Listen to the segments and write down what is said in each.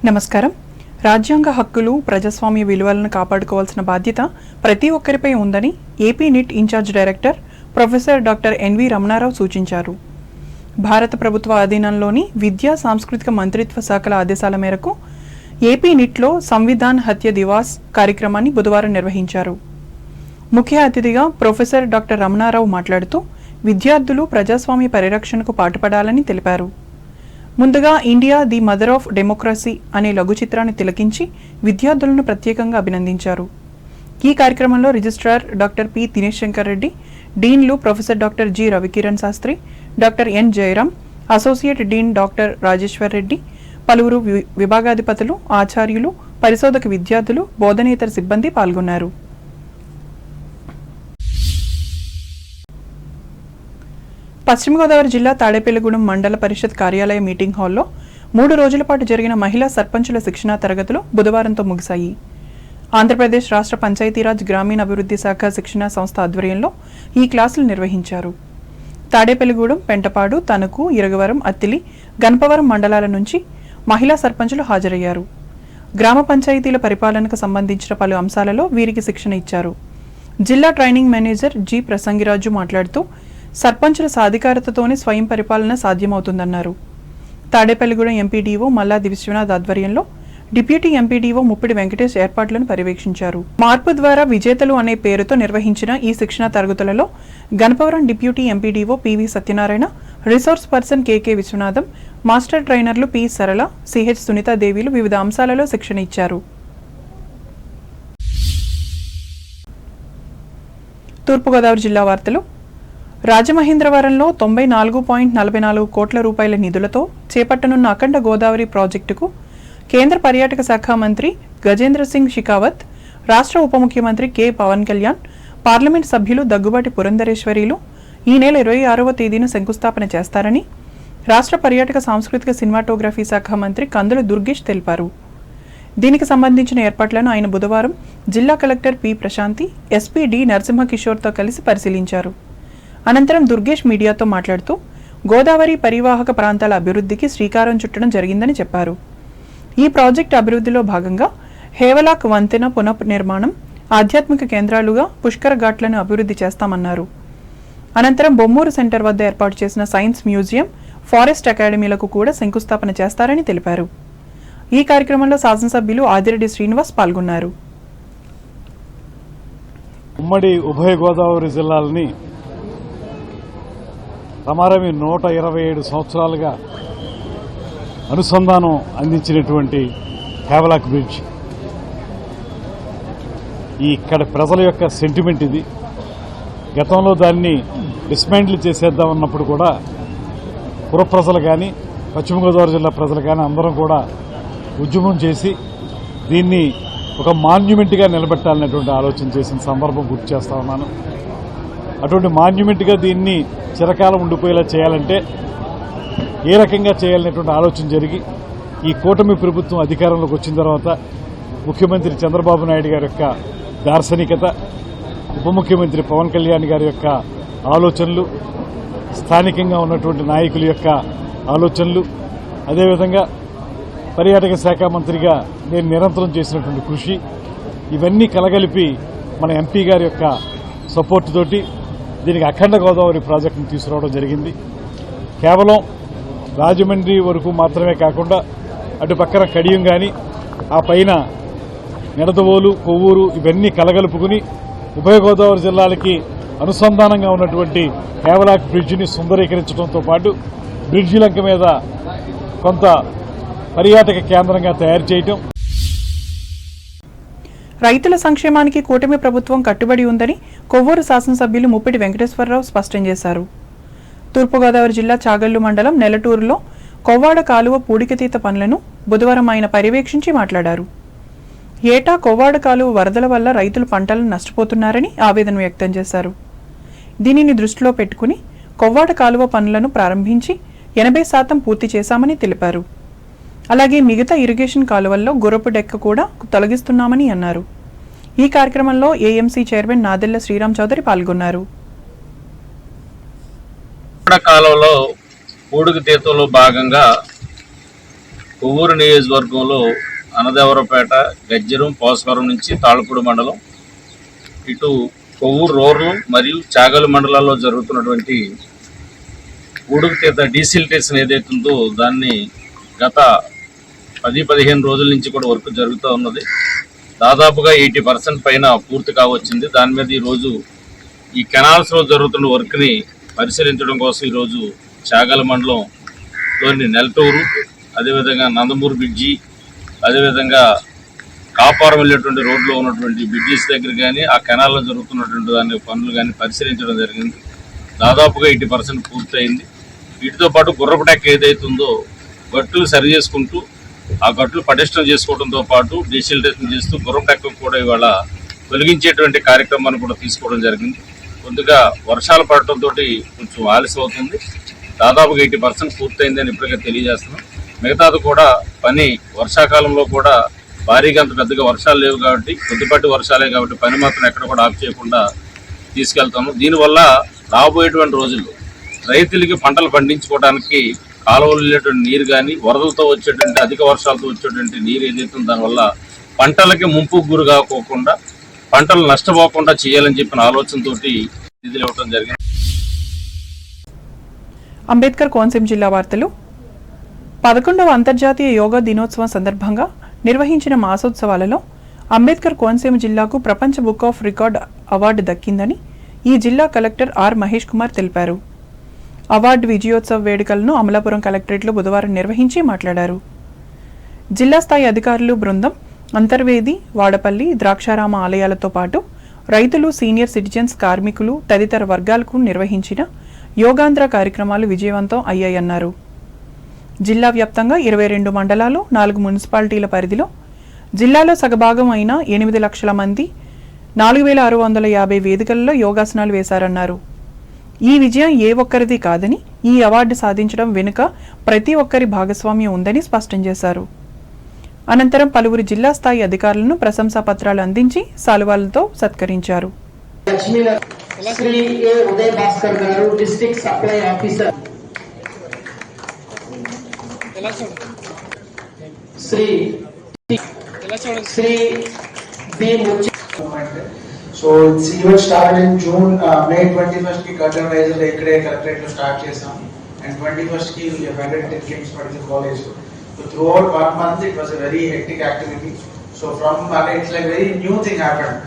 నమస్కారం. రాజ్యాంగ హక్కులు, ప్రజాస్వామ్య విలువలను కాపాడుకోవాల్సిన బాధ్యత ప్రతి ఒక్కరిపై ఉందని AP NIT incharge director professor doctor NV Ramanarao సూచించారు. భారత ప్రభుత్వ అధీనంలోని విద్యా సాంస్కృతిక మంత్రిత్వ శాఖల ఆదేశాల మేరకు ఏపీ నిట్లో సంవిధాన్ హత్య దివాస్ కార్యక్రమాన్ని బుధవారం నిర్వహించారు. ముఖ్య అతిథిగా ప్రొఫెసర్ డాక్టర్ రమణారావు మాట్లాడుతూ విద్యార్థులు ప్రజాస్వామ్య పరిరక్షణకు పాటుపడాలని తెలిపారు. ముందుగా India the mother of democracy అనే లఘు చిత్రాన్ని తిలకించి విద్యార్థులను ప్రత్యేకంగా అభినందించారు. ఈ కార్యక్రమంలో registrar doctor P Dinesh Shankar Reddy, డీన్లు professor doctor G Ravikiran Sastri, doctor N Jayaram, associate dean doctor Rajeshwar Reddy, పలువురు విభాగాధిపతులు, ఆచార్యులు, పరిశోధక విద్యార్థులు, బోధనేతర సిబ్బంది పాల్గొన్నారు. పశ్చిమ గోదావరి జిల్లా తాడేపల్లిగూడెం మండల పరిషత్ కార్యాలయ మీటింగ్ హాల్లో 3 రోజుల పాటు జరిగిన మహిళా సర్పంచుల శిక్షణా తరగతులు బుధవారంతో ముగిశాయి. ఆంధ్రప్రదేశ్ రాష్ట్ర పంచాయతీరాజ్ గ్రామీణాభివృద్ధి శాఖ శిక్షణా సంస్థ ఆధ్వర్యంలో ఈ క్లాసులు నిర్వహించారు. తాడేపల్లిగూడెం, పెంటపాడు, తణుకు, ఇరగవరం, అత్తిలి, గణపవరం మండలాల నుంచి మహిళా సర్పంచులు హాజరయ్యారు. గ్రామ పంచాయతీల పరిపాలనకు సంబంధించిన పలు అంశాలలో వీరికి శిక్షణ ఇచ్చారు. జిల్లా ట్రైనింగ్ మేనేజర్ జి ప్రసంగిరాజు మాట్లాడుతూ సర్పంచుల సాధికారతతోనే స్వయం పరిపాలన సాధ్యమవుతుందన్నారు. తాడేపల్లిగూడెం ఎంపీడీఓ మల్లాది విశ్వనాథ్ ఆధ్వర్యంలో డిప్యూటీ ఎంపీడీఓ ముప్పిడి వెంకటేష్ ఏర్పాట్లను పర్యవేక్షించారు. మార్పు ద్వారా విజేతలు అనే పేరుతో నిర్వహించిన ఈ శిక్షణా తరగతులలో Ganapavaram deputy MPDO PV Satyanarayana, resource person KK Viswanatham, master ట్రైనర్లు పి సరళ, సిహెచ్ సునీతాదేవిలు వివిధ అంశాలలో శిక్షణ ఇచ్చారు. తూర్పుగోదావరి జిల్లా వార్తలు. రాజమహేంద్రవరంలో 94.44 కోట్ల రూపాయల నిధులతో చేపట్టనున్న అఖండ గోదావరి ప్రాజెక్టుకు కేంద్ర పర్యాటక శాఖ మంత్రి గజేంద్ర సింగ్ షెకావత్, రాష్ట్ర ఉప ముఖ్యమంత్రి కె పవన్ కళ్యాణ్, పార్లమెంట్ సభ్యులు దగ్గుబాటి పురంధరేశ్వరీలు ఈ నెల 26వ తేదీన శంకుస్థాపన చేస్తారని రాష్ట్ర పర్యాటక సాంస్కృతిక సినిమాటోగ్రఫీ శాఖ మంత్రి కందుల దుర్గేష్ తెలిపారు. దీనికి సంబంధించిన ఏర్పాట్లను ఆయన బుధవారం జిల్లా collector P Prashanti, SP D నరసింహకిషోర్తో కలిసి పరిశీలించారు. అనంతరం దుర్గేష్ మీడియాతో మాట్లాడుతూ గోదావరి పరివాహక ప్రాంతాల అభివృద్ధికి శ్రీకారం చుట్టడం జరిగిందని చెప్పారు. ఈ ప్రాజెక్టు అభివృద్ధిలో భాగంగా హేవలాక్ వంతెన పునర్నిర్మాణం, ఆధ్యాత్మిక కేంద్రాలుగా పుష్కర ఘాట్లను అభివృద్ధి చేస్తామన్నారు. అనంతరం బొమ్మూరు సెంటర్ వద్ద ఏర్పాటు చేసిన సైన్స్ మ్యూజియం, ఫారెస్ట్ అకాడమీలకు కూడా శంకుస్థాపన చేస్తారని తెలిపారు. ఈ కార్యక్రమంలో శాసనసభ్యులు ఆదిరెడ్డి శ్రీనివాస్ పాల్గొన్నారు. ఉమ్మడి ఉభయ గోదావరి జిల్లాలని సమారమి 127 సంవత్సరాలుగా అనుసంధానం అందించినటువంటి హేవలాక్ బ్రిడ్జ్, ఈ ఇక్కడ ప్రజల యొక్క సెంటిమెంట్ ఇది. గతంలో దాన్ని డిస్మాంటిల్ చేసేద్దామన్నప్పుడు కూడా పుర ప్రజలు కానీ, పశ్చిమ గోదావరి జిల్లా ప్రజలు కానీ అందరం కూడా ఉద్యమం చేసి దీన్ని ఒక మాన్యుమెంట్గా నిలబెట్టాలనేటువంటి ఆలోచన చేసిన సందర్భం గుర్తు చేస్తా ఉన్నాను. అటువంటి మాన్యుమెంట్గా దీన్ని చిరకాలం ఉండిపోయేలా చేయాలంటే ఏ రకంగా చేయాలనేటువంటి ఆలోచన జరిగి ఈ కూటమి ప్రభుత్వం అధికారంలోకి వచ్చిన తర్వాత ముఖ్యమంత్రి చంద్రబాబు నాయుడు గారి యొక్క దార్శనికత, ఉప ముఖ్యమంత్రి పవన్ కళ్యాణ్ గారి యొక్క ఆలోచనలు, స్థానికంగా ఉన్నటువంటి నాయకుల యొక్క ఆలోచనలు, అదేవిధంగా పర్యాటక శాఖ మంత్రిగా నేను నిరంతరం చేసినటువంటి కృషి, ఇవన్నీ కలగలిపి మన ఎంపీ గారి యొక్క సపోర్ట్ తోటి దీనికి అఖండ గోదావరి ప్రాజెక్టును తీసుకురావడం జరిగింది. కేవలం రాజమండ్రి వరకు మాత్రమే కాకుండా అటు పక్కన కడియం కానీ, ఆ పైన నిడదవోలు, కొవ్వూరు ఇవన్నీ కలగలుపుకుని ఉభయ గోదావరి జిల్లాలకి అనుసంధానంగా ఉన్నటువంటి హేవలాక్ బ్రిడ్జిని సుందరీకరించడంతో పాటు బ్రిడ్జి లంక మీద కొంత పర్యాటక కేంద్రంగా తయారు చేయటం. రైతుల సంక్షేమానికి కూటమి ప్రభుత్వం కట్టుబడి ఉందని కొవ్వూరు శాసనసభ్యులు ముప్పిడి వెంకటేశ్వరరావు స్పష్టం చేశారు. తూర్పుగోదావరి జిల్లా చాగల్లు మండలం నెలటూరులో కొవ్వాడ కాలువ పూడికతీత పనులను బుధవారం ఆయన పర్యవేక్షించి మాట్లాడారు. ఏటా కొవ్వాడ కాలువ వరదల వల్ల రైతులు పంటలను నష్టపోతున్నారని ఆవేదన వ్యక్తం చేశారు. దీనిని దృష్టిలో పెట్టుకుని కొవ్వాడ కాలువ పనులను ప్రారంభించి 80% పూర్తి చేశామని తెలిపారు. అలాగే మిగతా ఇరిగేషన్ కాలువల్లో గుర్రపు డెక్క కూడా తొలగిస్తున్నామని అన్నారు. ఈ కార్యక్రమంలో ఏఎంసీ చైర్మన్ నాదెళ్ల శ్రీరామ్ చౌదరి పాల్గొన్నారు. కాలువలో పూడిక తీతలో భాగంగా కొవ్వూరు నియోజకవర్గంలో అనదేవరపేట, గజ్జరం, పోసవరం నుంచి తాళ్ళపూడి మండలం, ఇటు కొవ్వూరు రూరల్ మరియు చాగలు మండలాల్లో జరుగుతున్నటువంటి ఉడుకుతీత డీసిల్టేషన్ ఏదైతుందో దాన్ని గత 10-15 రోజుల నుంచి కూడా వర్క్ జరుగుతూ ఉన్నది. దాదాపుగా 80% పైన పూర్తి కావచ్చింది. దాని మీద ఈరోజు ఈ కెనాల్స్లో జరుగుతున్న వర్క్ని పరిశీలించడం కోసం ఈరోజు చాగల మండలంలోని నెల్టూరు, అదేవిధంగా నందమూరు బ్రిడ్జి, అదేవిధంగా కాపారం వెళ్ళేటువంటి రోడ్లో ఉన్నటువంటి బ్రిడ్జెస్ దగ్గర కానీ ఆ కెనాల్లో జరుగుతున్నటువంటి దాని పనులు కానీ పరిశీలించడం జరిగింది. దాదాపుగా 80% పూర్తయింది. వీటితో పాటు గుర్రపు డెక్క ఏదైతుందో గట్లు సరి చేసుకుంటూ ఆ గట్లు పటిష్టం చేసుకోవడంతో పాటు డీసిల్టేషన్ చేస్తూ గుర్రపు డెక్క కూడా ఇవాళ తొలగించేటువంటి కార్యక్రమాన్ని కూడా తీసుకోవడం జరిగింది. కొద్దిగా వర్షాలు పడటంతో కొంచెం ఆలస్యం అవుతుంది. దాదాపుగా 80% పూర్తయిందని ఇప్పటికే తెలియజేస్తున్నాం. మిగతాది కూడా పని వర్షాకాలంలో కూడా భారీగా అంత పెద్దగా వర్షాలు లేవు కాబట్టి, కొద్దిపాటి వర్షాలే కాబట్టి పని మాత్రం ఎక్కడ కూడా ఆఫ్ చేయకుండా తీసుకెళ్తాము. దీనివల్ల రాబోయేటువంటి రోజుల్లో రైతులకి పంటలు పండించుకోవడానికి కాలువలు వెళ్ళేటువంటి నీరు కానీ, వరదలతో వచ్చేటువంటి అధిక వర్షాలతో వచ్చేటువంటి నీరు ఏదైతే దానివల్ల పంటలకి ముంపు గురి కాకోకుండా, పంటలు నష్టపోకుండా చేయాలని చెప్పిన ఆలోచనతో నిధులు ఇవ్వడం జరిగింది. అంబేద్కర్ కోనసీమ జిల్లా వార్తలు. 11వ అంతర్జాతీయ యోగా దినోత్సవం సందర్భంగా నిర్వహించిన మాసోత్సవాలలో అంబేద్కర్ కోనసీమ జిల్లాకు ప్రపంచ బుక్ ఆఫ్ రికార్డ్ అవార్డు దక్కిందని ఈ జిల్లా కలెక్టర్ ఆర్ మహేష్ కుమార్ తెలిపారు. అవార్డు విజయోత్సవ వేడుకలను అమలాపురం కలెక్టరేట్లో బుధవారం నిర్వహించి మాట్లాడారు. జిల్లా స్థాయి అధికారులు బృందం అంతర్వేది, వాడపల్లి, ద్రాక్షారామ ఆలయాలతో పాటు రైతులు, సీనియర్ సిటిజన్స్, కార్మికులు తదితర వర్గాలకు నిర్వహించిన యోగాంధ్ర కార్యక్రమాలు విజయవంతం అయ్యాయన్నారు. జిల్లా వ్యాప్తంగా 22 మండలాలు, 4 మున్సిపాలిటీల పరిధిలో జిల్లాలో సగభాగం అయిన 8 లక్షల మంది 4650 వేదికలలో యోగాసనాలు వేశారన్నారు. ఈ విజయం ఏ ఒక్కరిది కాదని, ఈ అవార్డు సాధించడం వెనుక ప్రతి ఒక్కరి భాగస్వామ్యం ఉందని స్పష్టం చేశారు. అనంతరం పలువురు జిల్లా స్థాయి అధికారులను ప్రశంసా పత్రాలు అందించి శాలువాలతో సత్కరించారు. శ్రీ ఏ ఉదయ్ భాస్కర్ గారు, district supply officer. Shri B Mucchi. So it's even started in June, May 21st ki curtain raiser ikkade collectorate lo start chesam, and 21st ki we have ended at King's Medical College. So throughout 1 month it was a very hectic activity. So from it's like very new thing happened.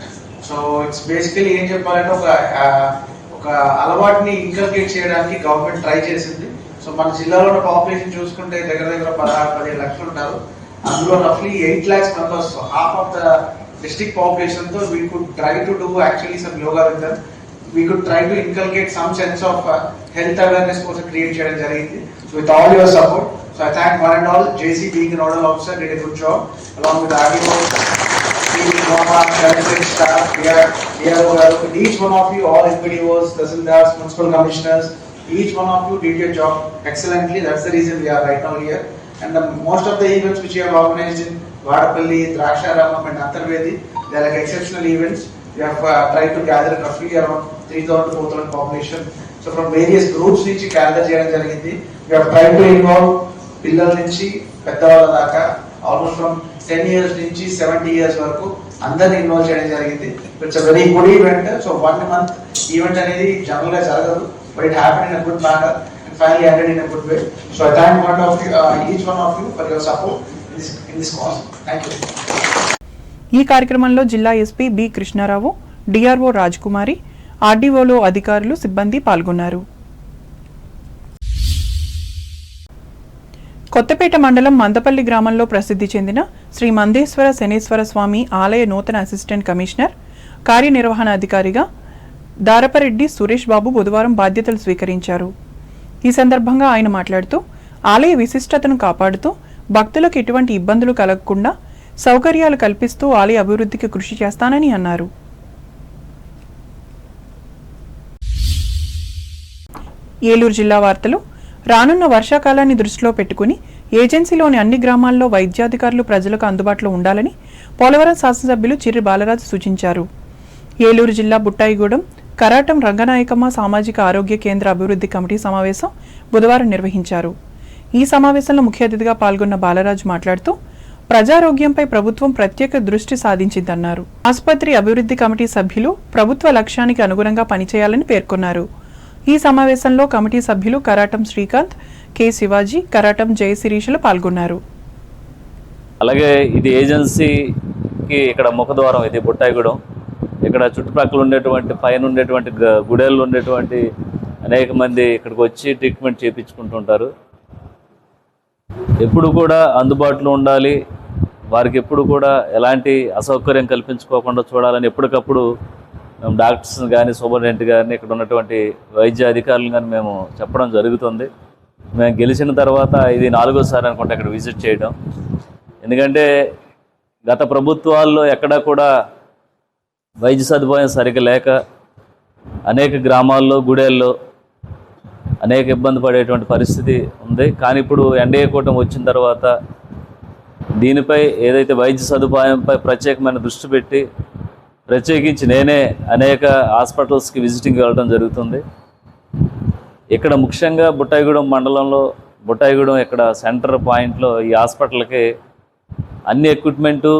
So it's basically em cheppalante oka alavatni inculcate cheyadaniki government try chesindi. So మన జిల్లాలో ఉన్న population చూసుకుంటే దగ్గర 16-17 లక్షలు ఉంటారు. అందులో roughly 8 lakhs members, so half of the district population, so we could try to do actually some yoga with them. We could try to inculcate some sense of health awareness also create cheyadam jarigindi. So with all your support, so I thank one and all. JC being a nodal officer did a good job along with RDO, staff, each one of you, all NPDOs, Tahsildars, municipal commissioners, each one of you did your job excellently. That's the reason we are right now here. And most of the events which we have organized in Vadapalli, Draksharamam and Antarvedi, they are like exceptional events. We have tried to gather roughly around 3,000 to 4,000 population. So from various groups which we gather cheyadam jarigindi. We have tried to involve pillal nunchi peddavalla daaka, almost from 10 years nunchi 70 years varaku andarni involve cheyadam jarigindi. It's a very good event. So 1 month event anedi general ga jaragadu, but it happened in a good manner and finally ended in a good way. So I thank each one of you for your support in this cause. Thank you. ఈ కార్యక్రమంలో జిల్లా SP B Krishnarao, DRO Rajkumari, ఆర్డీఓలో అధికారులు, సిబ్బంది పాల్గొన్నారు. కొత్తపేట మండలం మందపల్లి గ్రామంలో ప్రసిద్ధి చెందిన శ్రీ మందేశ్వర శనేశ్వర స్వామి ఆలయ నూతన అసిస్టెంట్ కమిషనర్, కార్యనిర్వహణ అధికారిగా దారపరెడ్డి సురేష్ బాబు బుధవారం బాధ్యతలు స్వీకరించారు. ఈ సందర్భంగా ఆయన మాట్లాడుతూ ఆలయ విశిష్టతను కాపాడుతూ భక్తులకు ఎటువంటి ఇబ్బందులు కలగకుండా సౌకర్యాలు కల్పిస్తూ ఆలయ అభివృద్ధికి కృషి చేస్తానని అన్నారు. ఏలూరు జిల్లా వార్తలు. రానున్న వర్షాకాలాన్ని దృష్టిలో పెట్టుకుని ఏజెన్సీలోని అన్ని గ్రామాల్లో వైద్యాధికారులు ప్రజలకు అందుబాటులో ఉండాలని పోలవరం శాసనసభ్యులు చిర్రి బాలరాజు సూచించారు. ఏలూరు జిల్లా బుట్టాయిగూడెం కరాటం రంగనాయకమ్మ సామాజిక ఆరోగ్య కేంద్ర అభివృద్ధి కమిటీ సమావేశం బుధవారం నిర్వహించారు. ఈ సమావేశంలో ముఖ్య అతిథిగా పాల్గొన్న బాలరాజు మాట్లాడుతూ ప్రజారోగ్యంపై ప్రభుత్వం ప్రత్యేక దృష్టి సాధించిందన్నారు. ఆసుపత్రి అభివృద్ధి కమిటీ సభ్యులు ప్రభుత్వ లక్ష్యానికి అనుగుణంగా పనిచేయాలని పేర్కొన్నారు. ఈ సమావేశంలో కమిటీ సభ్యులు కరాటం శ్రీకాంత్, కె శివాజీ, కరాటం జయశిరీషులు పాల్గొన్నారు. అలాగే ఇది ఏజెన్సీకి ఇక్కడ ముఖద్వారం, ఇది బుట్టాయిగూడెం. ఇక్కడ చుట్టుపక్కల ఉండేటువంటి పైన ఉండేటువంటి గుడేళ్ళు ఉండేటువంటి అనేక మంది ఇక్కడికి వచ్చి ట్రీట్మెంట్ చేయించుకుంటుంటారు. ఎప్పుడు కూడా అందుబాటులో ఉండాలి, వారికి ఎప్పుడు కూడా ఎలాంటి అసౌకర్యం కల్పించుకోకుండా చూడాలని ఎప్పటికప్పుడు మేము డాక్టర్స్ కానీ సూపరింటెండెంట్ కానీ ఇక్కడ ఉన్నటువంటి వైద్య అధికారులు కానీ మేము చెప్పడం జరుగుతుంది. మేము గెలిచిన తర్వాత ఇది 4వ సారి అనుకుంటా ఇక్కడ విజిట్ చేయడం. ఎందుకంటే గత ప్రభుత్వాల్లో ఎక్కడా కూడా వైద్య సదుపాయం సరిగ్గా లేక అనేక గ్రామాల్లో గుడేల్లో అనేక ఇబ్బంది పడేటువంటి పరిస్థితి ఉంది. కానీ ఇప్పుడు ఎన్డీఏ కూటమి వచ్చిన తర్వాత దీనిపై ఏదైతే వైద్య సదుపాయంపై ప్రత్యేకమైన దృష్టి పెట్టి ప్రత్యేకించి నేనే అనేక హాస్పిటల్స్కి విజిటింగ్ వెళ్ళడం జరుగుతుంది. ఇక్కడ ముఖ్యంగా బుట్టాయిగూడెం మండలంలో బుట్టాయిగూడెం ఇక్కడ సెంటర్ పాయింట్లో ఈ హాస్పిటల్కి అన్ని ఎక్విప్మెంటు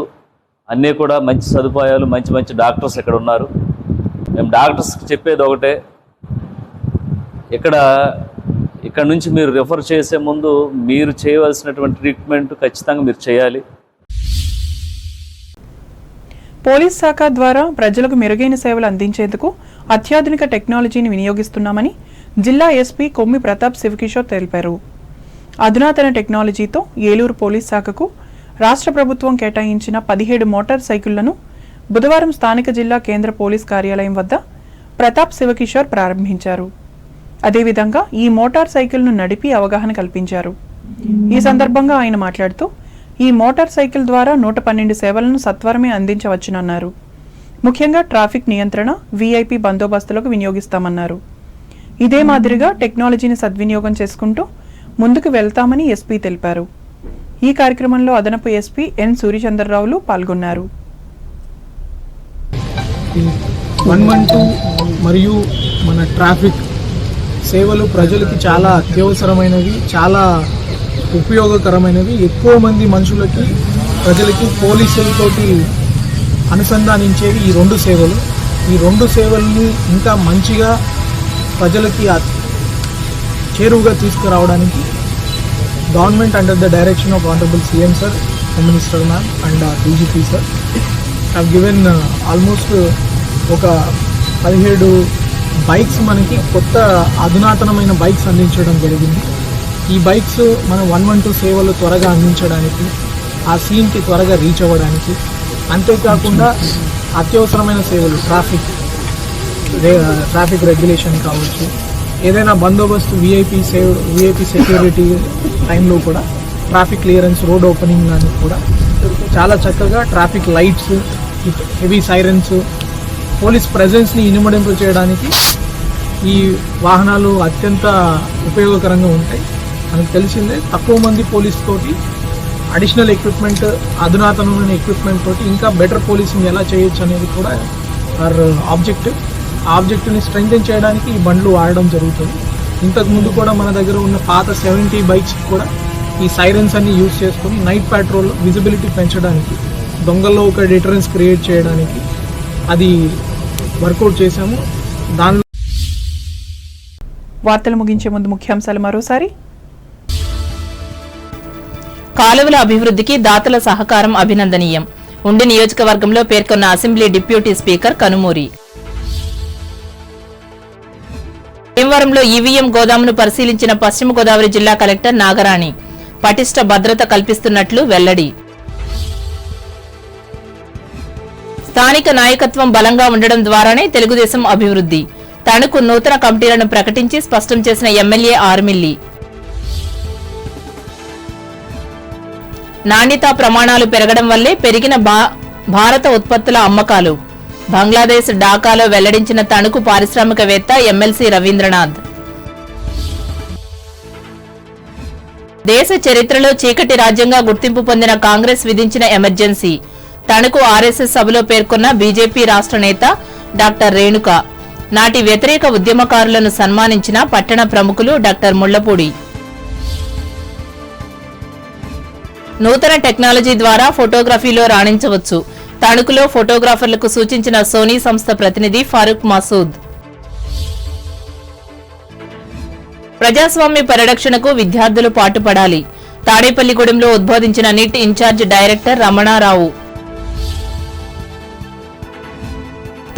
అన్నీ కూడా మంచి సదుపాయాలు, మంచి మంచి డాక్టర్స్ ఇక్కడ ఉన్నారు. మేము డాక్టర్స్కి చెప్పేది ఒకటే, ఇక్కడ నుంచి మీరు రెఫర్ చేసే ముందు మీరు చేయవలసినటువంటి ట్రీట్మెంట్ ఖచ్చితంగా మీరు చేయాలి. పోలీస్ శాఖ ద్వారా ప్రజలకు మెరుగైన సేవలు అందించేందుకు అత్యాధునిక టెక్నాలజీని వినియోగిస్తున్నామని జిల్లా ఎస్పీ కొమ్మి ప్రతాప్ శివకిషోర్ తెలిపారు. అధునాతన టెక్నాలజీతో ఏలూరు పోలీస్ శాఖకు రాష్ట్ర ప్రభుత్వం కేటాయించిన 17 మోటార్ సైకిళ్లను బుధవారం స్థానిక జిల్లా కేంద్ర పోలీస్ కార్యాలయం వద్ద ప్రతాప్ శివకిషోర్ ప్రారంభించారు. అదేవిధంగా ఈ మోటార్ సైకిల్ను నడిపి అవగాహన కల్పించారు. ఈ సందర్భంగా ఆయన మాట్లాడుతూ ఈ మోటార్ సైకిల్ ద్వారా 112 సేవలను సత్వరమే అందించవచ్చునన్నారు. ముఖ్యంగా ట్రాఫిక్ నియంత్రణ, వీఐపీ బందోబస్తులకు వినియోగిస్తామన్నారు. ఇదే మాదిరిగా టెక్నాలజీని సద్వినియోగం చేసుకుంటూ ముందుకు వెళ్తామని ఎస్పీ తెలిపారు. ఈ కార్యక్రమంలో అదనపు ఎస్పీ ఎన్ సూర్యచంద్రరావులు పాల్గొన్నారు. 112 మరియు మన ట్రాఫిక్ సేవలు ప్రజలకి చాలా అత్యవసరమైనవి, చాలా ఉపయోగకరమైనవి. ఎక్కువ మంది మనుషులకి, ప్రజలకి పోలీసులతోటి అనుసంధానించేవి ఈ 2 సేవలు. ఈ 2 సేవల్ని ఇంకా మంచిగా ప్రజలకి చేరువుగా తీసుకురావడానికి government under the direction of honourable CM sir, home minister ma'am and DGP sir have given almost ఒక 17 బైక్స్ మనకి కొత్త అధునాతనమైన బైక్స్ అందించడం జరిగింది. ఈ బైక్స్ మన 112 సేవలు త్వరగా అందించడానికి, ఆ సీన్కి త్వరగా రీచ్ అవ్వడానికి, అంతేకాకుండా అత్యవసరమైన సేవలు ట్రాఫిక్ రెగ్యులేషన్ కావచ్చు, ఏదైనా బందోబస్తు వీఐపీ సెక్యూరిటీ టైంలో కూడా ట్రాఫిక్ క్లియరెన్స్, రోడ్ ఓపెనింగ్ కానీ కూడా చాలా చక్కగా traffic lights, heavy sirens, police ప్రెజెన్స్ని ఇనుమడింపు చేయడానికి ఈ వాహనాలు అత్యంత ఉపయోగకరంగా ఉంటాయి. మనకు తెలిసిందే, తక్కువ మంది పోలీస్ తోటి అడిషనల్ ఎక్విప్మెంట్, అధునాతనమైన ఎక్విప్మెంట్ తోటి ఇంకా బెటర్ పోలీసింగ్ ఎలా చేయొచ్చు అనేది కూడా ఆబ్జెక్టివ్. ఆ ఆబ్జెక్టివ్ని స్ట్రెంగ్థెన్ చేయడానికి ఈ బండ్లు వాడడం జరుగుతుంది. ఇంతకుముందు కూడా మన దగ్గర ఉన్న పాత 70 బైక్స్ కూడా ఈ సైరన్స్ అన్ని యూజ్ చేసుకొని నైట్ పెట్రోల్ విజిబిలిటీ పెంచడానికి, దొంగల్లో ఒక డిటరెన్స్ క్రియేట్ చేయడానికి అది వర్కౌట్ చేశాము. దానిలో వార్తలు ముగించే ముందు ముఖ్యాంశాలు మరోసారి. కాలువల అభివృద్ధికి దాతల సహకారం అభినందనీయం. ఉండి నియోజకవర్గంలో పేర్కొన్న అసెంబ్లీ డిప్యూటీ స్పీకర్ కనుమూరి. భీమవరంలో ఈవీఎం గోదామును పరిశీలించిన పశ్చిమ గోదావరి జిల్లా కలెక్టర్ నాగరాణి. పటిష్ట భద్రత కల్పిస్తున్నట్లు వెల్లడి. స్థానిక నాయకత్వం బలంగా ఉండడం ద్వారానే తెలుగుదేశం అభివృద్ధి. తణుకు నూతన కమిటీలను ప్రకటించి స్పష్టం చేసిన ఎమ్మెల్యే ఆర్మిల్లి. నాణ్యతా ప్రమాణాలు పెరగడం వల్లే పెరిగిన భారత ఉత్పత్తుల అమ్మకాలు. బంగ్లాదేశ్ ఢాకాలో వెల్లడించిన తణుకు పారిశ్రామికవేత్త ఎమ్మెల్సీ రవీంద్రనాథ్. దేశ చరిత్రలో చీకటి రాజ్యంగా గుర్తింపు పొందిన కాంగ్రెస్ విధించిన ఎమర్జెన్సీ. తణుకు ఆర్ఎస్ఎస్ సభలో పేర్కొన్న బీజేపీ రాష్ట్ర నేత డాక్టర్ రేణుక. నాటి వ్యతిరేక ఉద్యమకారులను సన్మానించిన పట్టణ ప్రముఖులు డాక్టర్ ముళ్లపూడి. నూతన టెక్నాలజీ ద్వారా ఫోటోగ్రఫీలో రాణించవచ్చు. తణుకులో ఫోటోగ్రాఫర్లకు సూచించిన సోనీ సంస్థ ప్రతినిధి ఫారూక్ మసూద్. ప్రజాస్వామ్య పరిరక్షణకు విద్యార్థులు పాటుపడాలి. తాడేపల్లిగూడెంలో ఉద్బోధించిన నిట్ ఇన్ఛార్జ్ డైరెక్టర్ రమణారావు.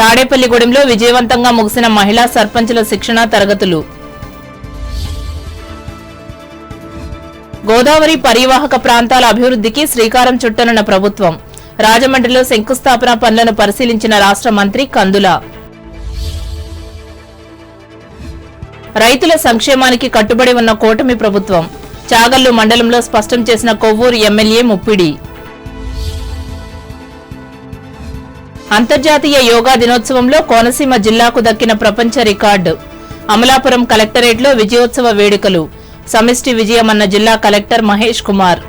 తాడేపల్లిగూడెంలో విజయవంతంగా ముగిసిన మహిళా సర్పంచుల శిక్షణా తరగతులు. గోదావరి పరివాహక ప్రాంతాల అభివృద్ధికి శ్రీకారం చుట్టనున్న ప్రభుత్వం. రాజమండ్రిలో శంకుస్థాపన పనులను పరిశీలించిన రాష్ట్ర మంత్రి కందుల. రైతుల సంక్షేమానికి కట్టుబడి ఉన్న కూటమి ప్రభుత్వం. చాగల్లు మండలంలో స్పష్టం చేసిన కొవ్వూరు ఎమ్మెల్యే ముప్పిడి. అంతర్జాతీయ యోగా దినోత్సవంలో కోనసీమ జిల్లాకు దక్కిన ప్రపంచ రికార్డు. అమలాపురం కలెక్టరేట్లో విజయోత్సవ వేడుకలు. సమిష్టి విజయమన్న జిల్లా కలెక్టర్ మహేష్ కుమార్.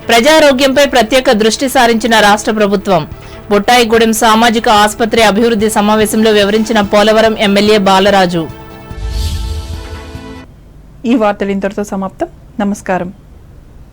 ప్రజారోగ్యంపై ప్రత్యేక దృష్టి సారించిన రాష్ట్ర ప్రభుత్వం. బుట్టాయిగూడెం సామాజిక ఆసుపత్రి అభివృద్ధి సమావేశంలో వివరించిన పోలవరం ఎమ్మెల్యే బాలరాజు. ఈ వార్తలు ఇంతటితో సమాప్తం. నమస్కారం.